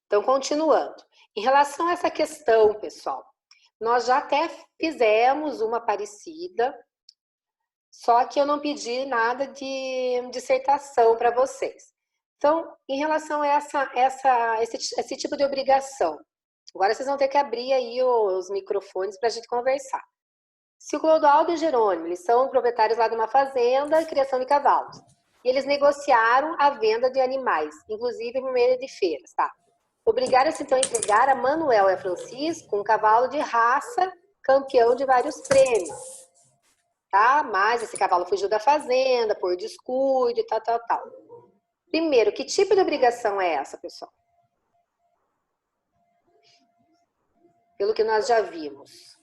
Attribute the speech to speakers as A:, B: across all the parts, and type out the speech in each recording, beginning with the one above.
A: Então, continuando. Em relação a essa questão, pessoal, nós já até fizemos uma parecida, só que eu não pedi nada de dissertação para vocês. Então, em relação a esse tipo de obrigação, agora vocês vão ter que abrir aí os microfones para a gente conversar. Se o Clodoaldo e o Jerônimo, eles são proprietários lá de uma fazenda, criação de cavalos, e eles negociaram a venda de animais, inclusive por meio de feiras, tá? Obrigaram-se então a entregar a Manuel e a Francisco um cavalo de raça, campeão de vários prêmios, tá? Mas esse cavalo fugiu da fazenda por descuido, tal. Primeiro, que tipo de obrigação é essa, pessoal? Pelo que nós já vimos.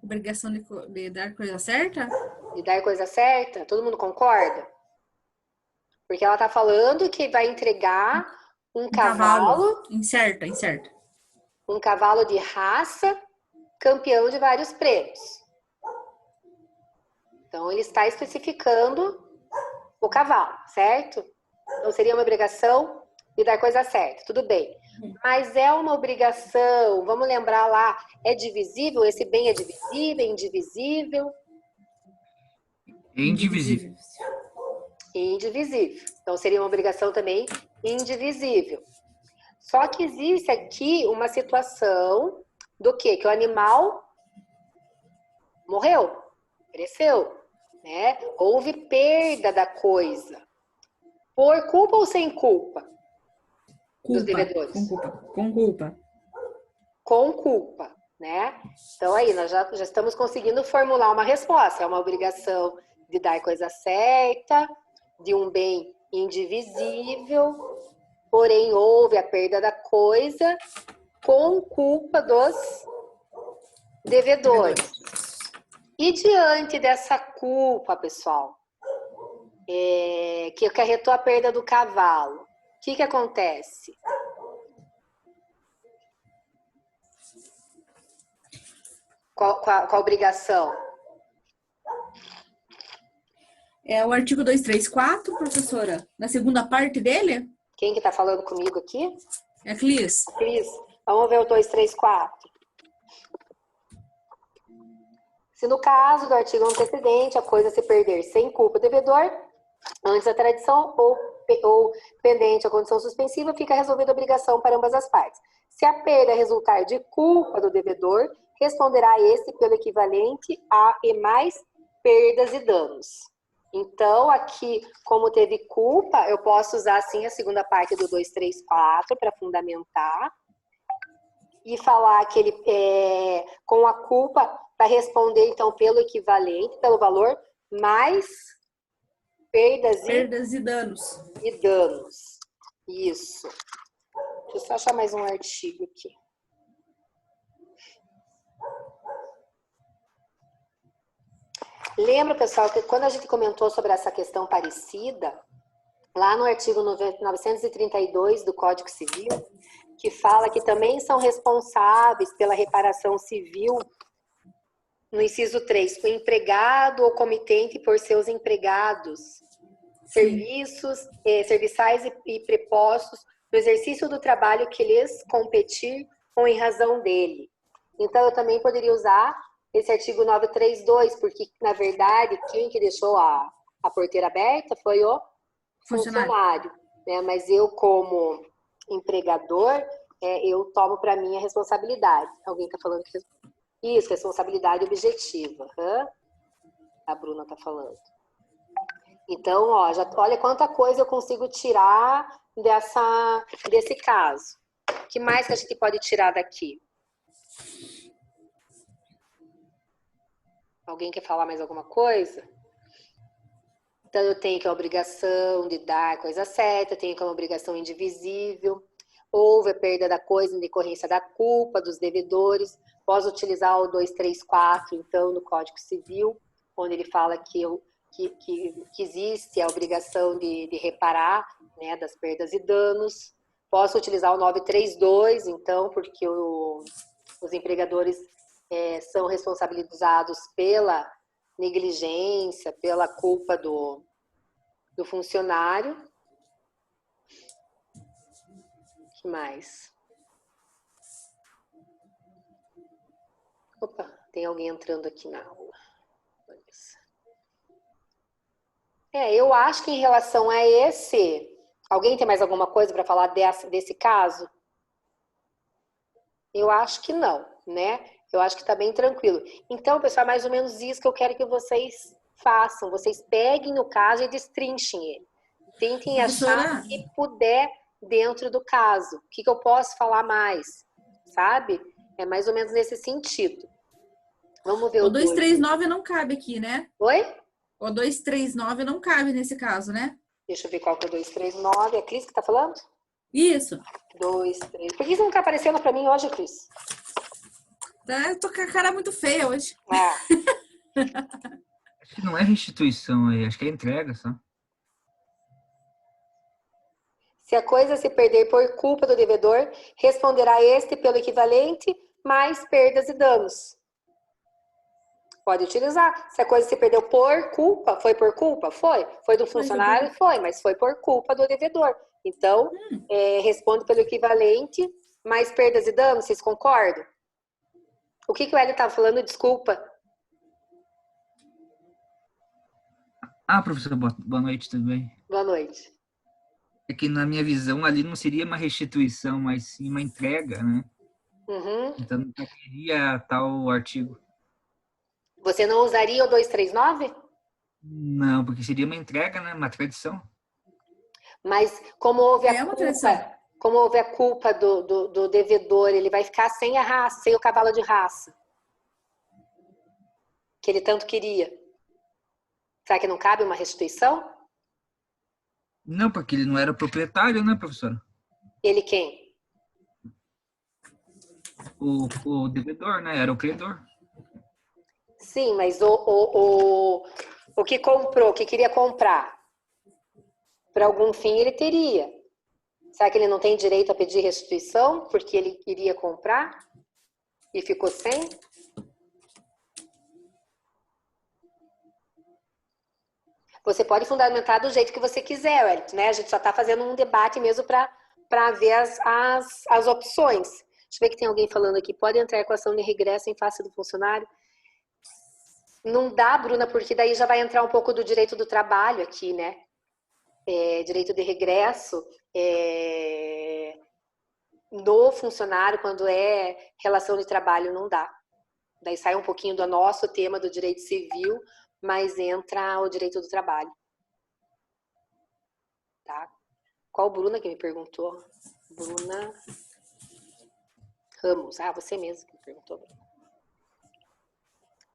B: Obrigação de dar coisa certa?
A: De dar coisa certa? Todo mundo concorda? Porque ela tá falando que vai entregar um cavalo.
B: Incerta.
A: Um cavalo de raça, campeão de vários prêmios. Então, ele está especificando o cavalo, certo? Então, seria uma obrigação de dar coisa certa, tudo bem. Mas é uma obrigação, vamos lembrar lá, é divisível? Esse bem é divisível, indivisível?
C: Indivisível.
A: Indivisível. Então, seria uma obrigação também indivisível. Só que existe aqui uma situação do quê? Que o animal morreu, pereceu, né? Houve perda da coisa. Por culpa ou sem culpa? Dos devedores?
B: Com culpa.
A: Com culpa, né? Então aí, nós já estamos conseguindo formular uma resposta. É uma obrigação de dar coisa certa, de um bem indivisível, porém houve a perda da coisa com culpa dos devedores. E diante dessa culpa, pessoal, que acarretou a perda do cavalo, o que acontece? Qual a obrigação?
B: É o artigo 234, professora, na segunda parte dele?
A: Quem que está falando comigo aqui?
B: É a Clis.
A: Cris, vamos ver o 234. Se no caso do artigo antecedente a coisa se perder sem culpa do devedor, antes da tradição ou pendente a condição suspensiva, fica resolvida a obrigação para ambas as partes. Se a perda resultar de culpa do devedor, responderá esse pelo equivalente a e mais perdas e danos. Então, aqui, como teve culpa, eu posso usar, assim, a segunda parte do 234 para fundamentar e falar que ele, com a culpa, para responder, então, pelo equivalente, pelo valor, mais perdas
B: e danos.
A: E danos. Isso. Deixa eu só achar mais um artigo aqui. Lembra, pessoal, que quando a gente comentou sobre essa questão parecida, lá no artigo 932 do Código Civil, que fala que também são responsáveis pela reparação civil, no inciso 3, o empregado ou comitente por seus empregados, serviços, serviçais e prepostos no exercício do trabalho que lhes competir ou em razão dele. Então, eu também poderia usar esse artigo 932, porque, na verdade, quem que deixou a porteira aberta foi o funcionário, né? Mas eu, como empregador, eu tomo para mim a responsabilidade. Alguém está falando que... Isso, responsabilidade objetiva. A Bruna está falando. Então, ó, olha quanta coisa eu consigo tirar desse caso. O que mais que a gente pode tirar daqui? Alguém quer falar mais alguma coisa? Então, eu tenho que a obrigação de dar a coisa certa, eu tenho que uma obrigação indivisível, houve a perda da coisa em decorrência da culpa dos devedores. Posso utilizar o 234, então, no Código Civil, onde ele fala que existe a obrigação de reparar, né, das perdas e danos. Posso utilizar o 932, então, porque os empregadores são responsabilizados pela negligência, pela culpa do funcionário. O que mais? Opa, tem alguém entrando aqui na aula. Eu acho que em relação a esse... Alguém tem mais alguma coisa para falar desse caso? Eu acho que não, né? Eu acho que está bem tranquilo. Então, pessoal, é mais ou menos isso que eu quero que vocês façam. Vocês peguem o caso e destrinchem ele. Tentem achar o
B: Professora,
A: que puder dentro do caso. O que eu posso falar mais, sabe? É mais ou menos nesse sentido. Vamos ver
B: o
A: o 2.
B: 239 não cabe aqui, né?
A: Oi?
B: O 239 não cabe nesse caso, né?
A: Deixa eu ver qual que é o 239. É a Cris que está falando?
B: Isso.
A: 2, 3. Por que você não está aparecendo para mim hoje, Cris?
B: Eu tô com a cara muito feia hoje.
A: Ah,
C: Acho que não é restituição aí, acho que é entrega só.
A: se a coisa se perder por culpa do devedor, responderá este pelo equivalente mais perdas e danos. Pode utilizar. Se a coisa se perdeu por culpa, foi por culpa? Foi. Foi do funcionário? Foi, mas foi por culpa do devedor. Então, responde pelo equivalente mais perdas e danos, vocês concordam? O que o Hélio estava falando? Desculpa.
C: Professor, boa noite também.
A: Boa noite.
C: É que na minha visão ali não seria uma restituição, mas sim uma entrega, né?
A: Uhum.
C: Então não caberia tal artigo.
A: Você não usaria o 239?
C: Não, porque seria uma entrega, né? Uma tradição.
A: Mas como houve a
B: Uma tradição.
A: culpa, como houve a culpa do devedor, ele vai ficar sem a raça, sem o cavalo de raça. Que ele tanto queria. Será que não cabe uma restituição?
C: Não, porque ele não era proprietário, né, professora?
A: Ele quem?
C: O devedor, né? Era o credor.
A: Sim, mas o que comprou, o que queria comprar, para algum fim ele teria. Será que ele não tem direito a pedir restituição porque ele iria comprar e ficou sem? Você pode fundamentar do jeito que você quiser, Wellington, né? A gente só está fazendo um debate mesmo para ver as opções. Deixa eu ver que tem alguém falando aqui. Pode entrar com ação de regresso em face do funcionário? Não dá, Bruna, porque daí já vai entrar um pouco do direito do trabalho aqui, né? Direito de regresso do funcionário, quando é relação de trabalho, não dá. Daí sai um pouquinho do nosso tema do direito civil, mas entra o direito do trabalho. Tá? Qual Bruna que me perguntou? Bruna Ramos. Você mesmo que me perguntou, Bruna.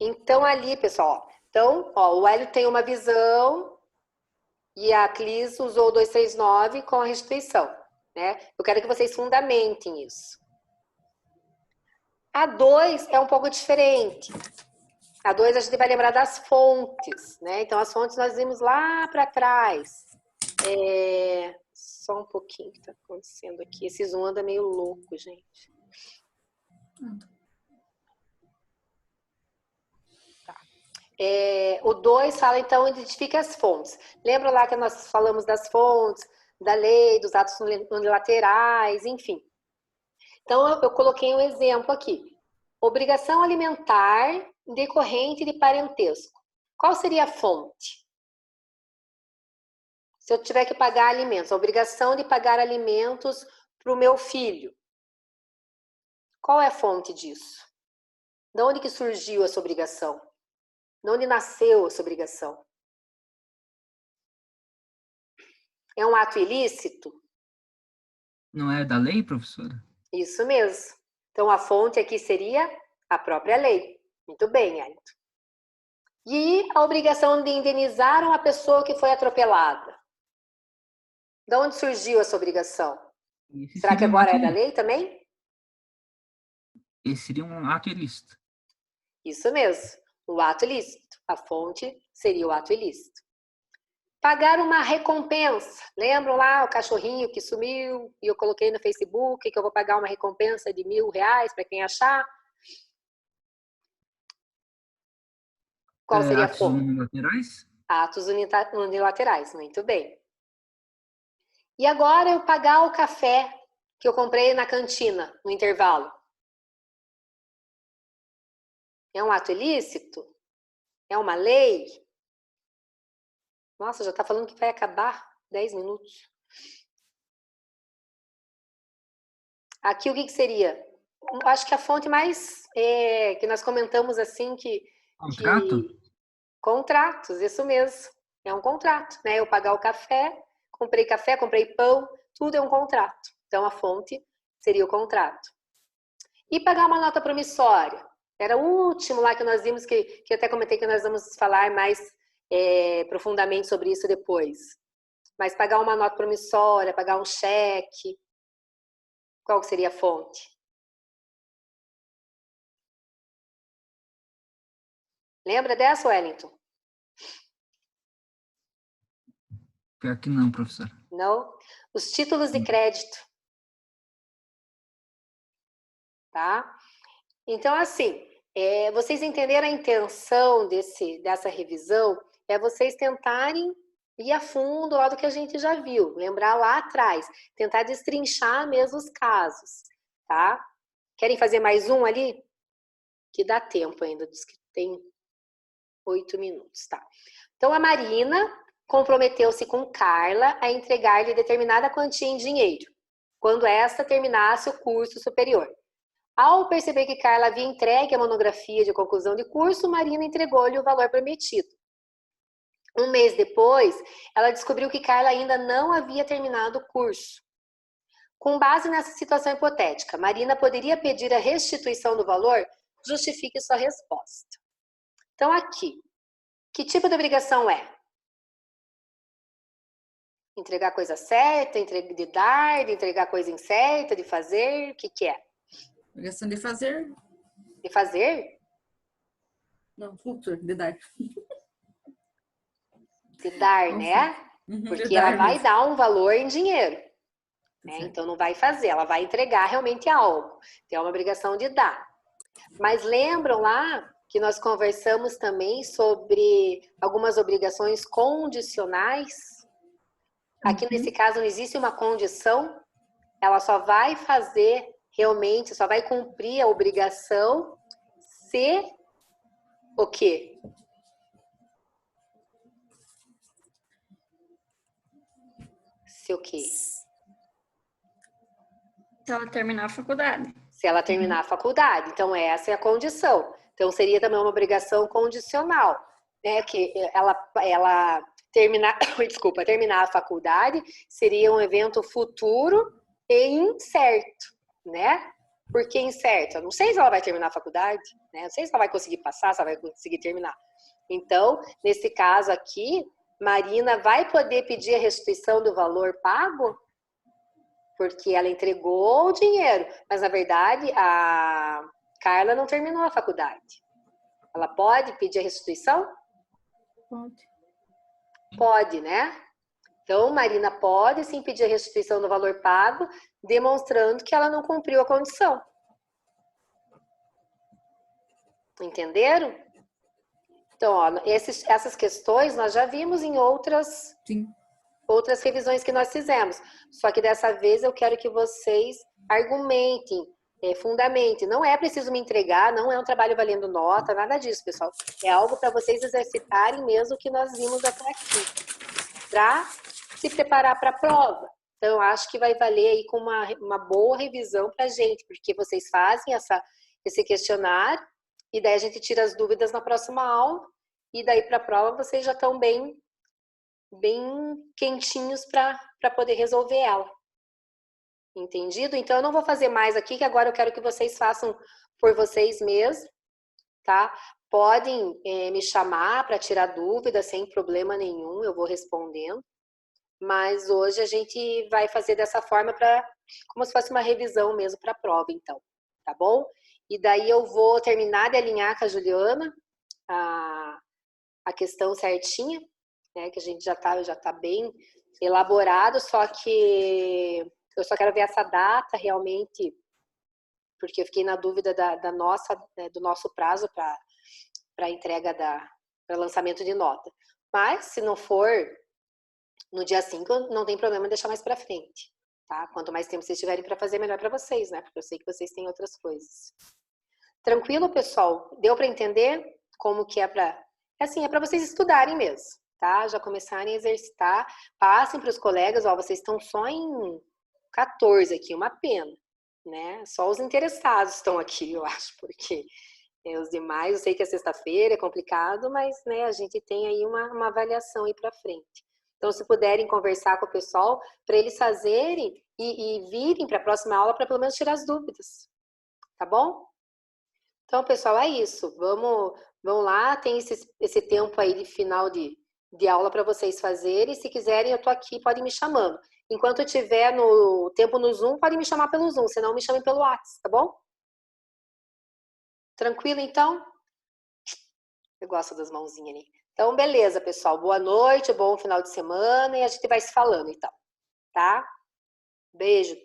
A: Então, ali, pessoal, então, o Hélio tem uma visão e a Clis usou o 239 com a restituição, né? Eu quero que vocês fundamentem isso. A 2 é um pouco diferente. A 2 a gente vai lembrar das fontes, né? Então, as fontes nós vimos lá para trás. Só um pouquinho que está acontecendo aqui. Esse Zoom anda meio louco, gente. Tá. O 2 fala, então, identifica as fontes. Lembra lá que nós falamos das fontes, da lei, dos atos unilaterais, enfim. Então, eu coloquei um exemplo aqui. Obrigação alimentar decorrente de parentesco. Qual seria a fonte? Se eu tiver que pagar alimentos, a obrigação de pagar alimentos para o meu filho. Qual é a fonte disso? De onde que surgiu essa obrigação? De onde nasceu essa obrigação? É um ato ilícito?
C: Não é da lei, professora?
A: Isso mesmo. Então, a fonte aqui seria a própria lei. Muito bem, Ailton. E a obrigação de indenizar uma pessoa que foi atropelada. De onde surgiu essa obrigação? Será que agora é da lei também?
C: Esse seria um ato ilícito.
A: Isso mesmo, o ato ilícito. A fonte seria o ato ilícito. Pagar uma recompensa. Lembram lá o cachorrinho que sumiu e eu coloquei no Facebook que eu vou pagar uma recompensa de R$1.000 para quem achar? Qual seria a
C: Atos
A: fonte?
C: unilaterais?
A: Atos unilaterais, muito bem. E agora eu pagar o café que eu comprei na cantina, no intervalo. É um ato ilícito? É uma lei? Nossa, já está falando que vai acabar 10 minutos. Aqui o que seria? Acho que a fonte mais que nós comentamos assim
C: Contrato?
A: contratos, isso mesmo. É um contrato, né? Eu pagar o café, comprei pão, tudo é um contrato. Então a fonte seria o contrato. E pagar uma nota promissória? Era o último lá que nós vimos, que eu até comentei que nós vamos falar mais profundamente sobre isso depois. Mas pagar uma nota promissória, pagar um cheque, qual seria a fonte? Lembra dessa, Wellington?
C: Pior que não, professor.
A: Não? Os títulos de crédito. Tá? Então, assim, vocês entenderam a intenção dessa revisão? É vocês tentarem ir a fundo lá do que a gente já viu. Lembrar lá atrás. Tentar destrinchar mesmo os casos. Tá? Querem fazer mais um ali? Que dá tempo ainda. Diz que tem 8 minutos, tá? Então, a Marina comprometeu-se com Carla a entregar-lhe determinada quantia em dinheiro, quando esta terminasse o curso superior. Ao perceber que Carla havia entregue a monografia de conclusão de curso, Marina entregou-lhe o valor prometido. Um mês depois, ela descobriu que Carla ainda não havia terminado o curso. Com base nessa situação hipotética, Marina poderia pedir a restituição do valor? Justifique sua resposta. Então, aqui, que tipo de obrigação é? Entregar coisa certa, de dar, de entregar coisa incerta, de fazer, o que é?
B: Obrigação de fazer?
A: De fazer?
B: Não, professor, de dar.
A: De dar,
B: Não,
A: né?
B: uhum,
A: Porque ela vai
B: mesmo.
A: dar um valor em dinheiro. Né?
B: Certo.
A: Então, não vai fazer, ela vai entregar realmente algo. Então, é uma obrigação de dar. Mas lembram lá que nós conversamos também sobre algumas obrigações condicionais? Aqui, nesse caso, não existe uma condição, ela só vai fazer realmente, só vai cumprir a obrigação se o quê? Se o quê?
D: Se ela terminar a faculdade.
A: Se ela terminar a faculdade. Então, essa é a condição. Então, seria também uma obrigação condicional, né? Que ela terminar, desculpa, terminar a faculdade seria um evento futuro e incerto, né? Por que incerto? Eu não sei se ela vai terminar a faculdade, né? Não sei se ela vai conseguir passar, se ela vai conseguir terminar. Então, nesse caso aqui, Marina vai poder pedir a restituição do valor pago? Porque ela entregou o dinheiro, mas na verdade a Carla não terminou a faculdade. Ela pode pedir a restituição?
D: Pode.
A: Pode, né? Então, Marina pode sim pedir a restituição do valor pago, demonstrando que ela não cumpriu a condição. Entenderam? Então, ó, essas questões nós já vimos em outras revisões que nós fizemos. Só que dessa vez eu quero que vocês argumentem, fundamentem. Não é preciso me entregar, não é um trabalho valendo nota, nada disso, pessoal. É algo para vocês exercitarem mesmo o que nós vimos até aqui, para se preparar para a prova. Então, eu acho que vai valer aí com uma boa revisão para a gente, porque vocês fazem esse questionário e daí a gente tira as dúvidas na próxima aula e daí para a prova vocês já estão bem quentinhos para poder resolver ela. Entendido? Então, eu não vou fazer mais aqui, que agora eu quero que vocês façam por vocês mesmos, tá? Podem me chamar para tirar dúvidas sem problema nenhum, eu vou respondendo. Mas hoje a gente vai fazer dessa forma como se fosse uma revisão mesmo para a prova, então. Tá bom? E daí eu vou terminar de alinhar com a Juliana a questão certinha, né, que a gente já tá bem elaborado, só que eu só quero ver essa data realmente, porque eu fiquei na dúvida do nosso prazo para entrega para lançamento de nota. Mas, se não for no dia 5, não tem problema deixar mais para frente, tá? Quanto mais tempo vocês tiverem para fazer, melhor para vocês, né? Porque eu sei que vocês têm outras coisas. Tranquilo, pessoal? Deu para entender como que é para... Assim, é para vocês estudarem mesmo, tá? Já começarem a exercitar. Passem para os colegas, ó, vocês estão só em 14 aqui, uma pena, né? Só os interessados estão aqui, eu acho, porque os demais, eu sei que é sexta-feira, é complicado, mas né, a gente tem aí uma avaliação aí para frente. Então, se puderem conversar com o pessoal, para eles fazerem e virem para a próxima aula para pelo menos tirar as dúvidas, tá bom? Então, pessoal, é isso. Vamos lá, tem esse tempo aí de final de aula para vocês fazerem. Se quiserem, eu tô aqui, podem me chamando. Enquanto eu tiver no tempo no Zoom, podem me chamar pelo Zoom, senão me chamem pelo WhatsApp, tá bom? Tranquilo, então? Eu gosto das mãozinhas ali. Então, beleza, pessoal. Boa noite, bom final de semana e a gente vai se falando, então. Tá? Beijo.